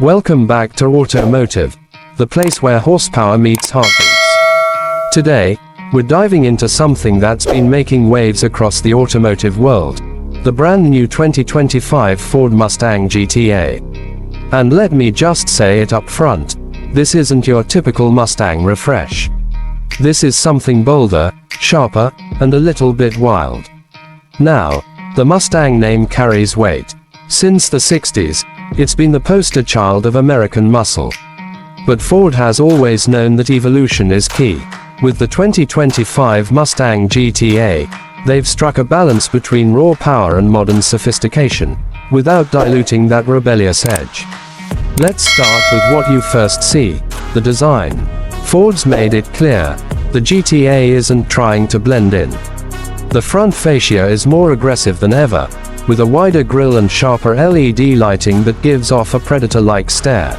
Welcome back to Automotive, the place where horsepower meets heartbeats. Today, we're diving into something that's been making waves across the automotive world, the brand new 2025 Ford Mustang GTA. And let me just say it up front, this isn't your typical Mustang refresh. This is something bolder, sharper, and a little bit wild. Now, the Mustang name carries weight. Since the 60s, it's been the poster child of American muscle. But Ford has always known that evolution is key. With the 2025 Mustang GTA, they've struck a balance between raw power and modern sophistication, without diluting that rebellious edge. Let's start with what you first see, the design. Ford's made it clear, the GTA isn't trying to blend in. The front fascia is more aggressive than ever, with a wider grille and sharper LED lighting that gives off a predator-like stare.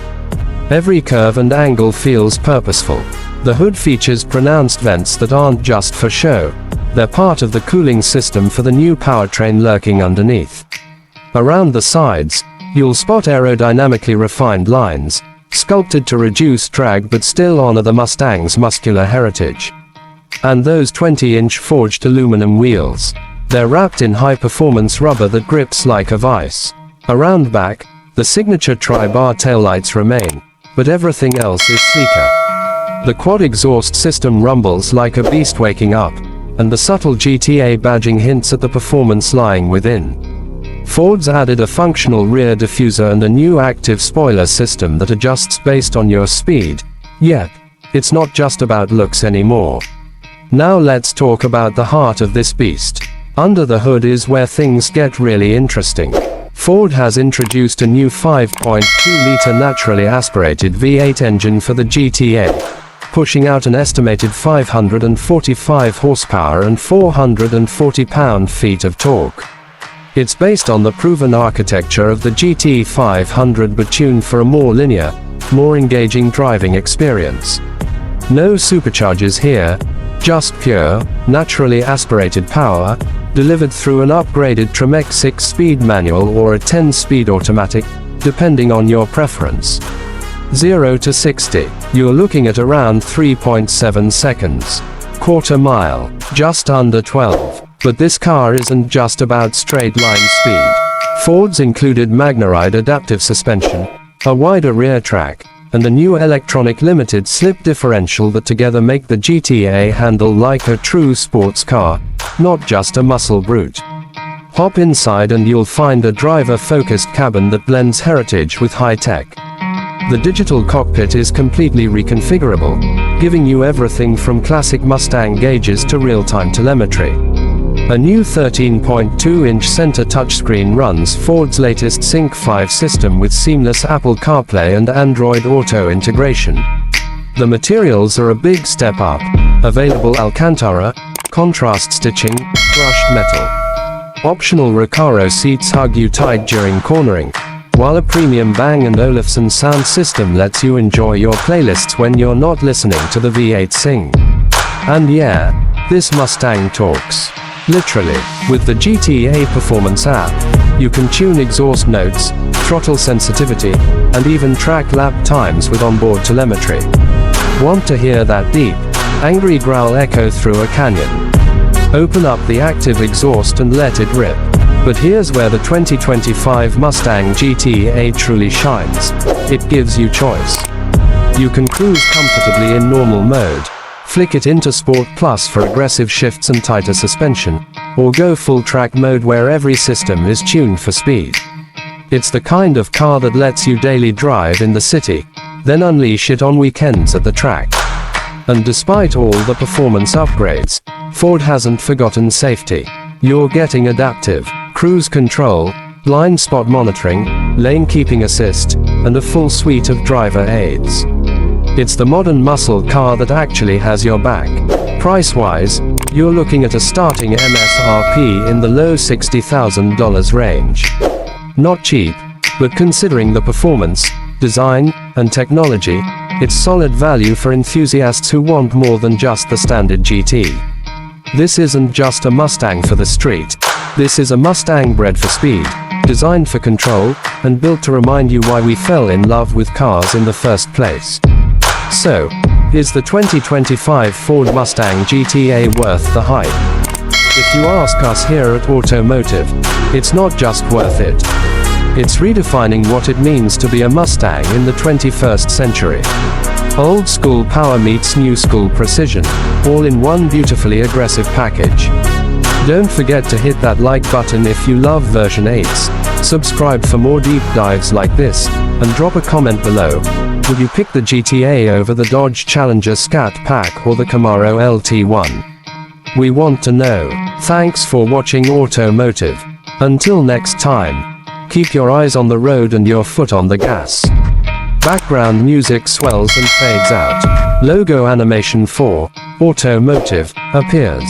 Every curve and angle feels purposeful. The hood features pronounced vents that aren't just for show, they're part of the cooling system for the new powertrain lurking underneath. Around the sides, you'll spot aerodynamically refined lines, sculpted to reduce drag but still honor the Mustang's muscular heritage. And those 20-inch forged aluminum wheels. They're wrapped in high-performance rubber that grips like a vice. Around back, the signature tri-bar taillights remain, but everything else is sleeker. The quad exhaust system rumbles like a beast waking up, and the subtle GTA badging hints at the performance lying within. Ford's added a functional rear diffuser and a new active spoiler system that adjusts based on your speed. Yep, it's not just about looks anymore. Now let's talk about the heart of this beast. Under the hood is where things get really interesting. Ford has introduced a new 5.2-liter naturally aspirated V8 engine for the GTA, pushing out an estimated 545 horsepower and 440 pound-feet of torque. It's based on the proven architecture of the GT 500 but tuned for a more linear, more engaging driving experience. No superchargers here, just pure, naturally aspirated power, delivered through an upgraded Tremec 6-speed manual or a 10-speed automatic, depending on your preference. 0 to 60, you're looking at around 3.7 seconds. Quarter mile, just under 12. But this car isn't just about straight-line speed. Ford's included MagneRide adaptive suspension, a wider rear track, and a new electronic limited slip differential that together make the GTA handle like a true sports car, not just a muscle brute. Hop inside and you'll find a driver-focused cabin that blends heritage with high-tech. The digital cockpit is completely reconfigurable, giving you everything from classic Mustang gauges to real-time telemetry. A new 13.2-inch center touchscreen runs Ford's latest Sync 5 system with seamless Apple CarPlay and Android Auto integration. The materials are a big step up. Available Alcantara, contrast stitching, brushed metal. Optional Recaro seats hug you tight during cornering, while a premium Bang & Olufsen sound system lets you enjoy your playlists when you're not listening to the V8 sing. And yeah, this Mustang talks. Literally, with the GTA Performance app, you can tune exhaust notes, throttle sensitivity, and even track lap times with onboard telemetry. Want to hear that deep, angry growl echo through a canyon? Open up the active exhaust and let it rip. But here's where the 2025 Mustang GTA truly shines. It gives you choice. You can cruise comfortably in normal mode, flick it into Sport Plus for aggressive shifts and tighter suspension, or go full track mode where every system is tuned for speed. It's the kind of car that lets you daily drive in the city, then unleash it on weekends at the track. And despite all the performance upgrades, Ford hasn't forgotten safety. You're getting adaptive cruise control, blind spot monitoring, lane keeping assist, and a full suite of driver aids. It's the modern muscle car that actually has your back. Price-wise, you're looking at a starting MSRP in the low $60,000 range. Not cheap, but considering the performance, design, and technology, it's solid value for enthusiasts who want more than just the standard GT. This isn't just a Mustang for the street. This is a Mustang bred for speed, designed for control, and built to remind you why we fell in love with cars in the first place. So, is the 2025 Ford Mustang GTA worth the hype? If you ask us here at Automotive, it's not just worth it. It's redefining what it means to be a Mustang in the 21st century. Old school power meets new school precision, all in one beautifully aggressive package. Don't forget to hit that like button if you love version 8s, subscribe for more deep dives like this, and drop a comment below. Would you pick the GTA over the Dodge Challenger Scat Pack or the Camaro LT1? We want to know. Thanks for watching Automotive. Until next time, keep your eyes on the road and your foot on the gas. Background music swells and fades out. Logo animation for Automotive appears.